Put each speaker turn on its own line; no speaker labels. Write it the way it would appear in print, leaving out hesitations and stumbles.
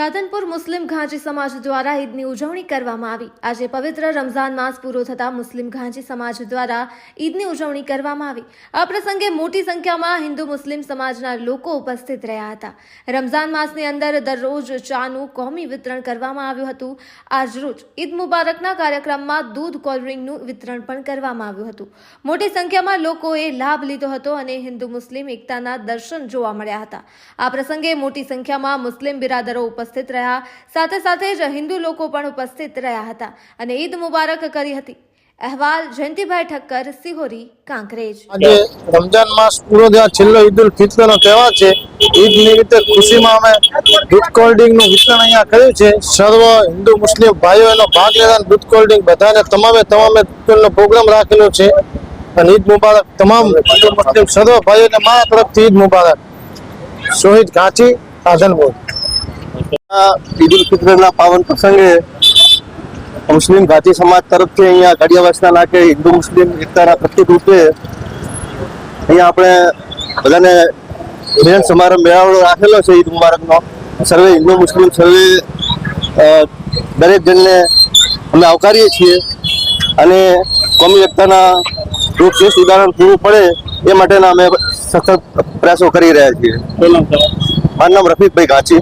રાધનપુર મુસ્લિમ ઘાંચી સમાજ દ્વારા ઈદની ઉજવણી કરવામાં આવી। આજે પવિત્ર રમઝાન માસ પૂરો થતા મુસ્લિમ ઘાંચી સમાજ દ્વારા ઈદની ઉજવણી કરવામાં આવી। આ પ્રસંગે મોટી સંખ્યામાં હિન્દુ મુસ્લિમ સમાજના લોકો ઉપસ્થિત રહ્યા હતા। રમઝાન માસની અંદર દરરોજ ચાનું કોમી વિતરણ કરવામાં આવ્યું હતું। આજરોજ ઈદ મુબારકના કાર્યક્રમમાં દૂધ કોલ્ડ્રિંકનું વિતરણ પણ કરવામાં આવ્યું હતું। મોટી સંખ્યામાં લોકોએ લાભ લીધો હતો અને હિન્દુ મુસ્લિમ એકતાના દર્શન જોવા મળ્યા હતા। આ પ્રસંગે મોટી સંખ્યામાં મુસ્લિમ બિરાદરો ઉપસ્થિત રહ્યા, સાથે સાથે જ હિન્દુ લોકો પણ ઉપસ્થિત રહ્યા હતા અને ઈદ મુબારક કરી હતી। અહેવાલ જયંતિભાઈ ઠક્કર, સિહોરી, કાંકરેજ।
આજે રમજાન માસ પૂરો થયા, છેલ્લો ઈદ ઉલ ફિત્રનો તહેવાર છે। ઈદ નિમિત્તે ખુશીમાં અમે દૂધ કોલ્ડ્રિંકનું વિતરણ અહીંયા કર્યું છે। સર્વ હિન્દુ મુસ્લિમ ભાઈઓનો ભાગ લેતા દૂધ કોલ્ડ્રિંક બધાને તમામે પ્રોગ્રામ રાખેલો છે અને ઈદ મુબારક તમામ હિન્દુ મુસ્લિમ સર્વ ભાઈઓને મારા તરફથી ઈદ મુબારક। શોહિદ ઘાંચી, રાધનપુર।
ईद उल फित्र पावन प्रसंगे मुस्लिम घाटी समाज तरफ से अँ गाड़ियावासना नाके हिंदू मुस्लिम एकता प्रतीक रूपे अँ अपने बधाने मिलन समारंभ मेळावड़ो राखेलो है। ईद मुबारक नो सर्वे हिंदू मुस्लिम सर्वे दरेक जन ने अमे आवकारीए छीए अने कौमी एकताना रूप श्रेष्ठ उदाहरण पूरुं पड़े ए माटेना अमे सतत प्रयासों करी रह्या छीए। मारुं नाम रफीक भाई घांची।